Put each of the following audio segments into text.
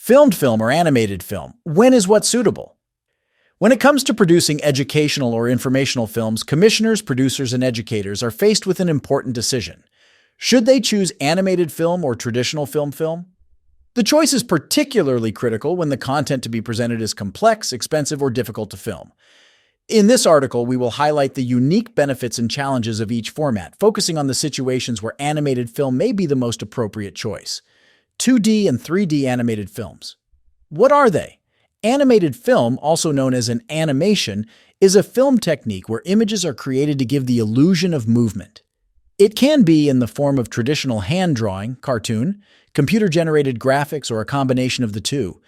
Filmed film or animated film, when is what suitable? When it comes to producing educational or informational films, commissioners, producers, and educators are faced with an important decision. Should they choose animated film or traditional film? The choice is particularly critical when the content to be presented is complex, expensive, or difficult to film. In this article, we will highlight the unique benefits and challenges of each format, focusing on the situations where animated film may be the most appropriate choice. 2D and 3D animated films. What are they? Animated film, also known as an animation, is a film technique where images are created to give the illusion of movement. It can be in the form of traditional hand drawing, cartoon, computer-generated graphics, or a combination of the two.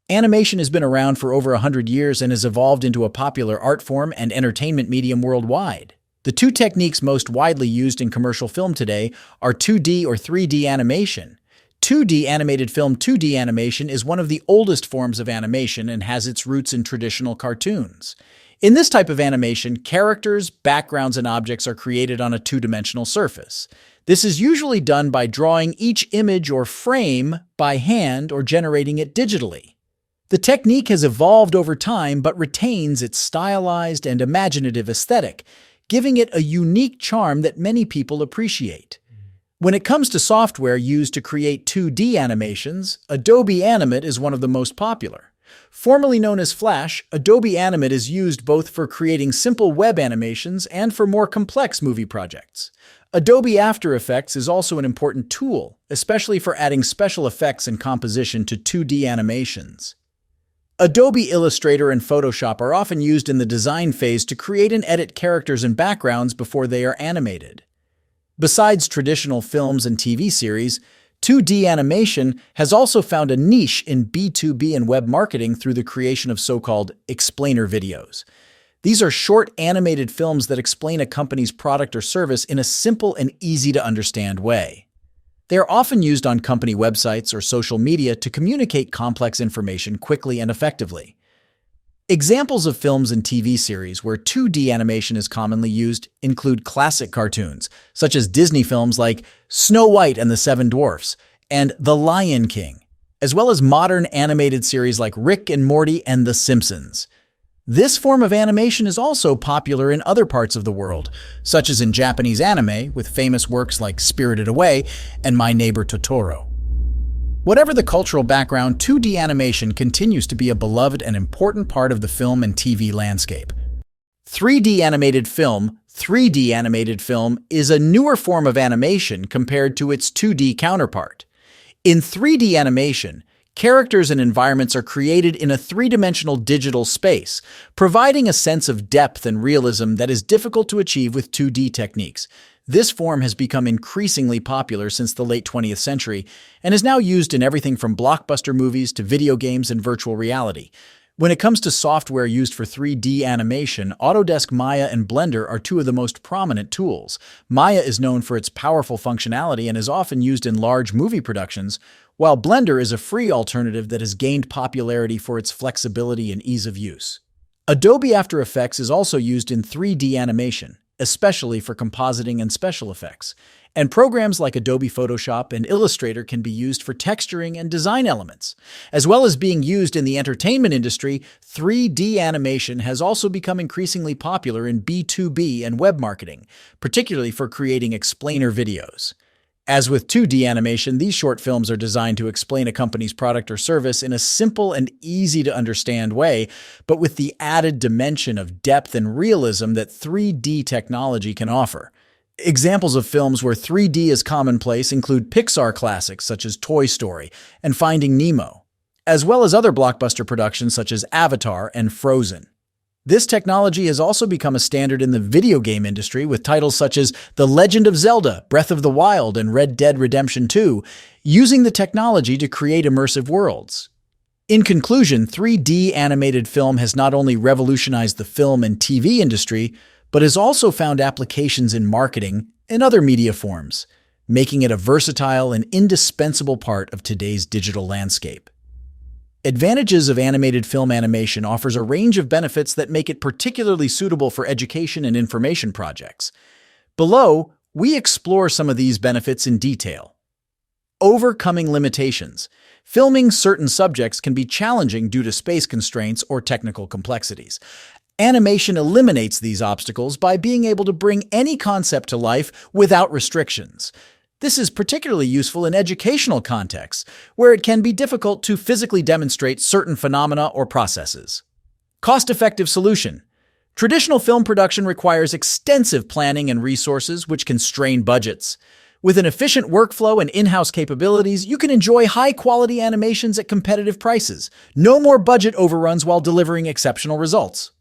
Animation has been around for over 100 years and has evolved into a popular art form and entertainment medium worldwide. The two techniques most widely used in commercial film today are 2D or 3D animation. 2D animated film 2D animation is one of the oldest forms of animation and has its roots in traditional cartoons. In this type of animation, characters, backgrounds, and objects are created on a two-dimensional surface. This is usually done by drawing each image or frame by hand or generating it digitally. The technique has evolved over time but retains its stylized and imaginative aesthetic, giving it a unique charm that many people appreciate. When it comes to software used to create 2D animations, Adobe Animate is one of the most popular. Formerly known as Flash, Adobe Animate is used both for creating simple web animations and for more complex movie projects. Adobe After Effects is also an important tool, especially for adding special effects and composition to 2D animations. Adobe Illustrator and Photoshop are often used in the design phase to create and edit characters and backgrounds before they are animated. Besides traditional films and TV series, 2D animation has also found a niche in B2B and web marketing through the creation of so-called explainer videos. These are short animated films that explain a company's product or service in a simple and easy-to-understand way. They are often used on company websites or social media to communicate complex information quickly and effectively. Examples of films and TV series where 2D animation is commonly used include classic cartoons, such as Disney films like Snow White and the Seven Dwarfs and The Lion King, as well as modern animated series like Rick and Morty and The Simpsons. This form of animation is also popular in other parts of the world, such as in Japanese anime, with famous works like Spirited Away and My Neighbor Totoro. Whatever the cultural background, 2D animation continues to be a beloved and important part of the film and TV landscape. 3D animated film 3D animated film is a newer form of animation compared to its 2D counterpart. In 3D animation, characters and environments are created in a three-dimensional digital space, providing a sense of depth and realism that is difficult to achieve with 2D techniques. This form has become increasingly popular since the late 20th century and is now used in everything from blockbuster movies to video games and virtual reality. When it comes to software used for 3D animation, Autodesk Maya and Blender are two of the most prominent tools. Maya is known for its powerful functionality and is often used in large movie productions, while Blender is a free alternative that has gained popularity for its flexibility and ease of use. Adobe After Effects is also used in 3D animation, especially for compositing and special effects. And programs like Adobe Photoshop and Illustrator can be used for texturing and design elements. As well as being used in the entertainment industry, 3D animation has also become increasingly popular in B2B and web marketing, particularly for creating explainer videos. As with 2D animation, these short films are designed to explain a company's product or service in a simple and easy-to-understand way, but with the added dimension of depth and realism that 3D technology can offer. Examples of films where 3D is commonplace include Pixar classics such as Toy Story and Finding Nemo, as well as other blockbuster productions such as Avatar and Frozen. This technology has also become a standard in the video game industry with titles such as The Legend of Zelda, Breath of the Wild, and Red Dead Redemption 2, using the technology to create immersive worlds. In conclusion, 3D animated film has not only revolutionized the film and TV industry, but has also found applications in marketing and other media forms, making it a versatile and indispensable part of today's digital landscape. Advantages of animated film animation offers a range of benefits that make it particularly suitable for education and information projects. Below, we explore some of these benefits in detail. Overcoming limitations. Filming certain subjects can be challenging due to space constraints or technical complexities. Animation eliminates these obstacles by being able to bring any concept to life without restrictions. This is particularly useful in educational contexts, where it can be difficult to physically demonstrate certain phenomena or processes. Cost-effective solution. Traditional film production requires extensive planning and resources, which can strain budgets. With an efficient workflow and in-house capabilities, you can enjoy high-quality animations at competitive prices. No more budget overruns while delivering exceptional results.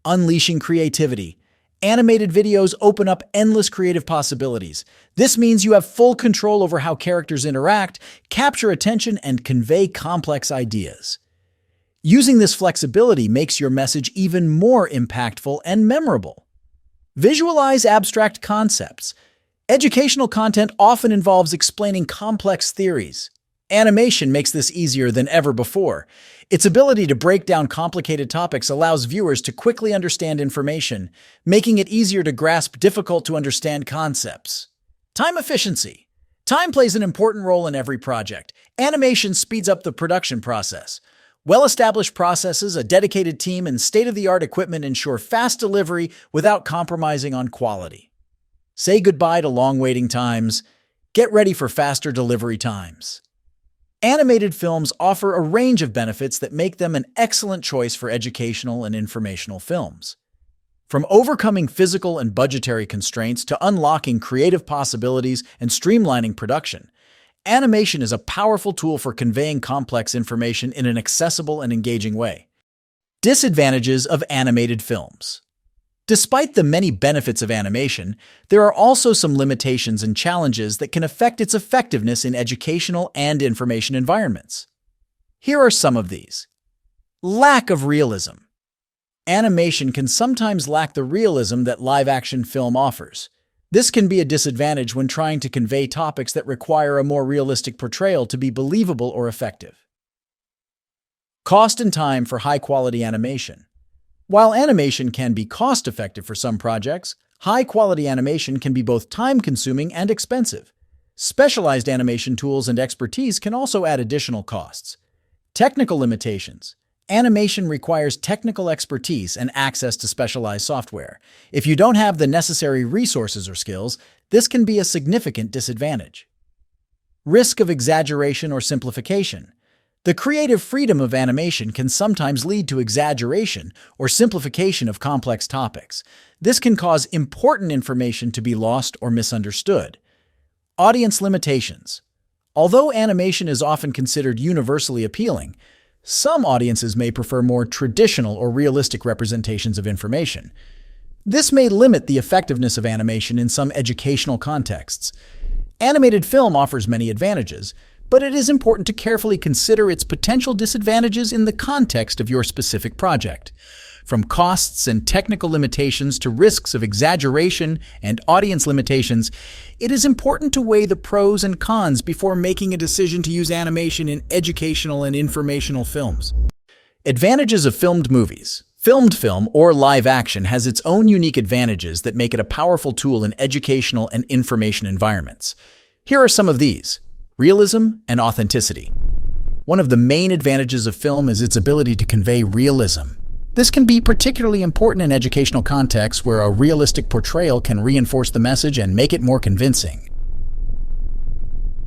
Unleashing creativity. Animated videos open up endless creative possibilities. This means you have full control over how characters interact, capture attention, and convey complex ideas. Using this flexibility makes your message even more impactful and memorable. Visualize abstract concepts. Educational content often involves explaining complex theories. Animation makes this easier than ever before. Its ability to break down complicated topics allows viewers to quickly understand information, making it easier to grasp difficult-to-understand concepts. Time efficiency. Time plays an important role in every project. Animation speeds up the production process. Well-established processes, a dedicated team, and state-of-the-art equipment ensure fast delivery without compromising on quality. Say goodbye to long waiting times. Get ready for faster delivery times. Animated films offer a range of benefits that make them an excellent choice for educational and informational films. From overcoming physical and budgetary constraints to unlocking creative possibilities and streamlining production, animation is a powerful tool for conveying complex information in an accessible and engaging way. Disadvantages of animated films. Despite the many benefits of animation, there are also some limitations and challenges that can affect its effectiveness in educational and information environments. Here are some of these. Lack of realism. Animation can sometimes lack the realism that live-action film offers. This can be a disadvantage when trying to convey topics that require a more realistic portrayal to be believable or effective. Cost and time for high-quality animation. While animation can be cost-effective for some projects, high-quality animation can be both time-consuming and expensive. Specialized animation tools and expertise can also add additional costs. Technical limitations. Animation requires technical expertise and access to specialized software. If you don't have the necessary resources or skills, this can be a significant disadvantage. Risk of exaggeration or simplification. The creative freedom of animation can sometimes lead to exaggeration or simplification of complex topics. This can cause important information to be lost or misunderstood. Audience limitations. Although animation is often considered universally appealing, some audiences may prefer more traditional or realistic representations of information. This may limit the effectiveness of animation in some educational contexts. Animated film offers many advantages, but it is important to carefully consider its potential disadvantages in the context of your specific project. From costs and technical limitations to risks of exaggeration and audience limitations, it is important to weigh the pros and cons before making a decision to use animation in educational and informational films. Advantages of filmed movies. Filmed film or live action has its own unique advantages that make it a powerful tool in educational and information environments. Here are some of these. Realism and authenticity. One of the main advantages of film is its ability to convey realism. This can be particularly important in educational contexts where a realistic portrayal can reinforce the message and make it more convincing.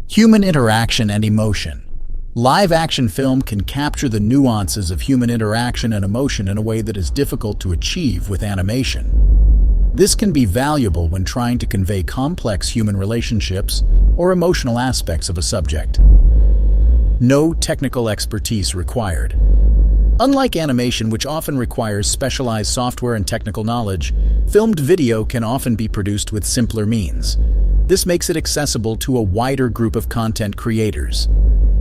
Human interaction and emotion. Live-action film can capture the nuances of human interaction and emotion in a way that is difficult to achieve with animation. This can be valuable when trying to convey complex human relationships or emotional aspects of a subject. No technical expertise required. Unlike animation, which often requires specialized software and technical knowledge, filmed video can often be produced with simpler means. This makes it accessible to a wider group of content creators.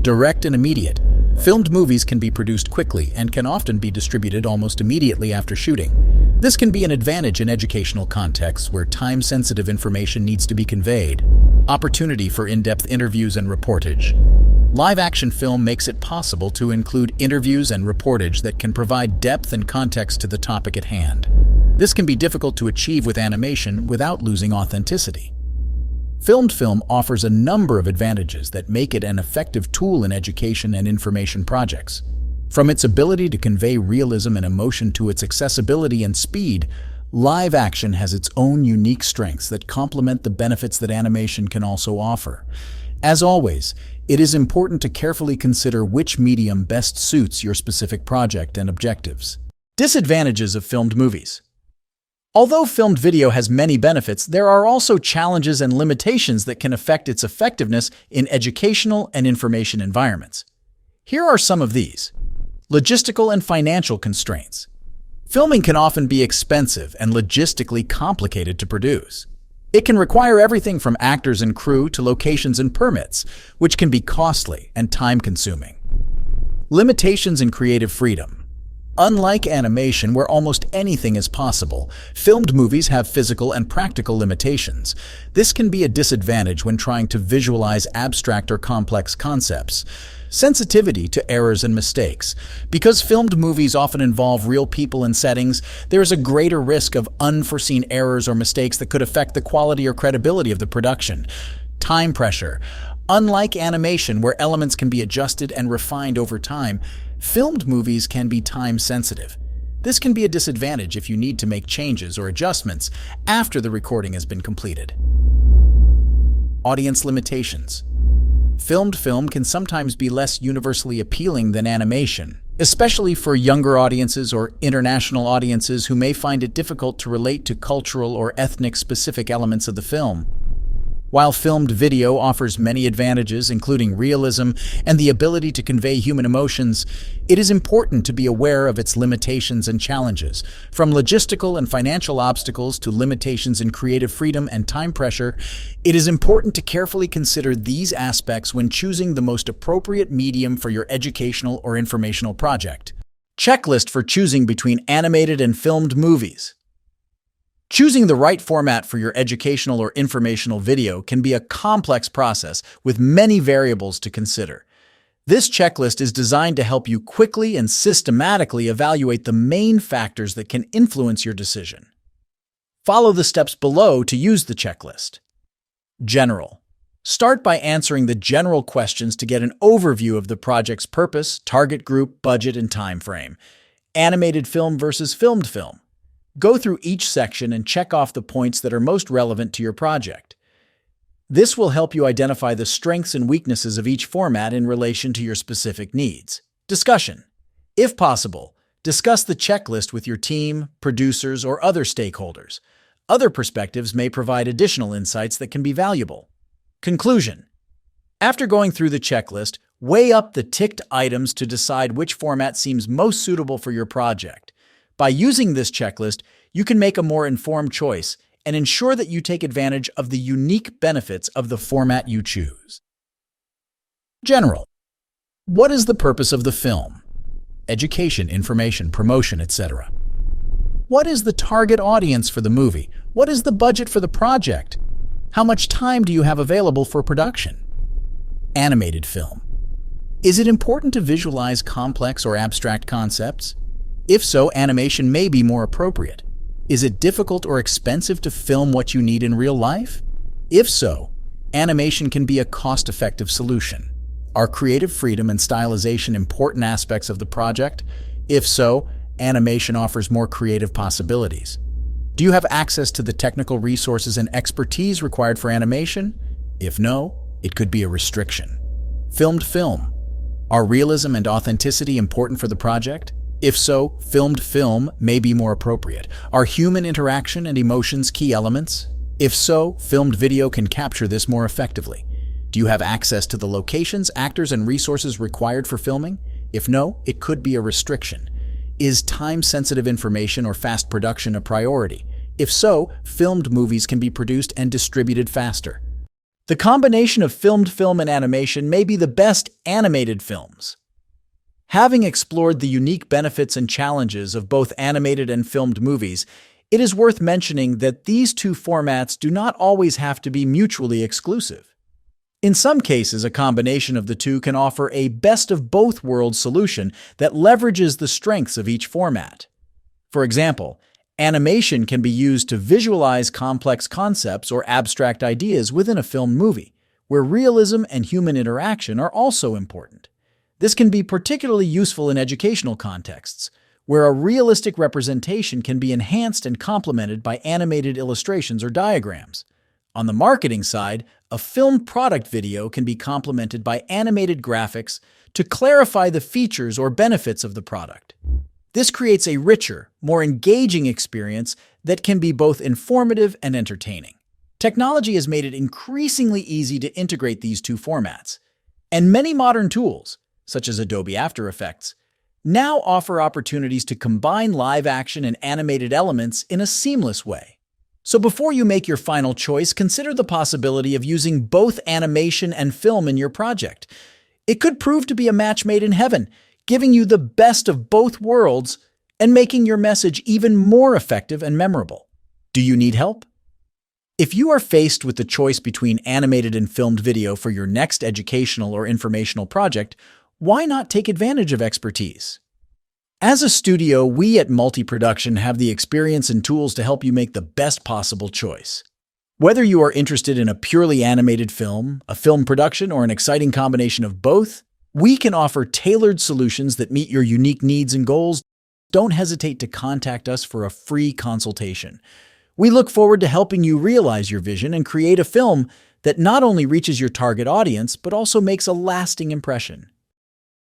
Direct and immediate. Filmed movies can be produced quickly and can often be distributed almost immediately after shooting. This can be an advantage in educational contexts where time-sensitive information needs to be conveyed. Opportunity for in-depth interviews and reportage. Live-action film makes it possible to include interviews and reportage that can provide depth and context to the topic at hand. This can be difficult to achieve with animation without losing authenticity. Filmed film offers a number of advantages that make it an effective tool in education and information projects. From its ability to convey realism and emotion to its accessibility and speed, live action has its own unique strengths that complement the benefits that animation can also offer. As always, it is important to carefully consider which medium best suits your specific project and objectives. Disadvantages of filmed movies. Although filmed video has many benefits, there are also challenges and limitations that can affect its effectiveness in educational and information environments. Here are some of these. Logistical and financial constraints. Filming can often be expensive and logistically complicated to produce. It can require everything from actors and crew to locations and permits, which can be costly and time-consuming. Limitations in creative freedom. Unlike animation, where almost anything is possible, filmed movies have physical and practical limitations. This can be a disadvantage when trying to visualize abstract or complex concepts. Sensitivity to errors and mistakes. Because filmed movies often involve real people and settings, there is a greater risk of unforeseen errors or mistakes that could affect the quality or credibility of the production. Time pressure. Unlike animation, where elements can be adjusted and refined over time, filmed movies can be time-sensitive. This can be a disadvantage if you need to make changes or adjustments after the recording has been completed. Audience limitations. Filmed film can sometimes be less universally appealing than animation, especially for younger audiences or international audiences who may find it difficult to relate to cultural or ethnic-specific elements of the film. While filmed video offers many advantages, including realism and the ability to convey human emotions, it is important to be aware of its limitations and challenges. From logistical and financial obstacles to limitations in creative freedom and time pressure, it is important to carefully consider these aspects when choosing the most appropriate medium for your educational or informational project. Checklist for choosing between animated and filmed movies. Choosing the right format for your educational or informational video can be a complex process with many variables to consider. This checklist is designed to help you quickly and systematically evaluate the main factors that can influence your decision. Follow the steps below to use the checklist. General. Start by answering the general questions to get an overview of the project's purpose, target group, budget, and time frame. Animated film versus filmed film. Go through each section and check off the points that are most relevant to your project. This will help you identify the strengths and weaknesses of each format in relation to your specific needs. Discussion. If possible, discuss the checklist with your team, producers, or other stakeholders. Other perspectives may provide additional insights that can be valuable. Conclusion. After going through the checklist, weigh up the ticked items to decide which format seems most suitable for your project. By using this checklist, you can make a more informed choice and ensure that you take advantage of the unique benefits of the format you choose. General. What is the purpose of the film? Education, information, promotion, etc. What is the target audience for the movie? What is the budget for the project? How much time do you have available for production? Animated film. Is it important to visualize complex or abstract concepts? If so, animation may be more appropriate. Is it difficult or expensive to film what you need in real life? If so, animation can be a cost-effective solution. Are creative freedom and stylization important aspects of the project? If so, animation offers more creative possibilities. Do you have access to the technical resources and expertise required for animation? If no, it could be a restriction. Filmed film. Are realism and authenticity important for the project? If so, filmed film may be more appropriate. Are human interaction and emotions key elements? If so, filmed video can capture this more effectively. Do you have access to the locations, actors, and resources required for filming? If no, it could be a restriction. Is time-sensitive information or fast production a priority? If so, filmed movies can be produced and distributed faster. The combination of filmed film and animation may be the best animated films. Having explored the unique benefits and challenges of both animated and filmed movies, it is worth mentioning that these two formats do not always have to be mutually exclusive. In some cases, a combination of the two can offer a best-of-both-worlds solution that leverages the strengths of each format. For example, Animation can be used to visualize complex concepts or abstract ideas within a film movie, where realism and human interaction are also important. This can be particularly useful in educational contexts, where a realistic representation can be enhanced and complemented by animated illustrations or diagrams. On the marketing side, a film product video can be complemented by animated graphics to clarify the features or benefits of the product. This creates a richer, more engaging experience that can be both informative and entertaining. Technology has made it increasingly easy to integrate these two formats, and many modern tools, such as Adobe After Effects, now offer opportunities to combine live action and animated elements in a seamless way. So before you make your final choice, consider the possibility of using both animation and film in your project. It could prove to be a match made in heaven, giving you the best of both worlds and making your message even more effective and memorable. Do you need help? If you are faced with the choice between animated and filmed video for your next educational or informational project, why not take advantage of expertise? As a studio, we at Multi-Production have the experience and tools to help you make the best possible choice. Whether you are interested in a purely animated film, a film production, or an exciting combination of both, we can offer tailored solutions that meet your unique needs and goals. Don't hesitate to contact us for a free consultation. We look forward to helping you realize your vision and create a film that not only reaches your target audience, but also makes a lasting impression.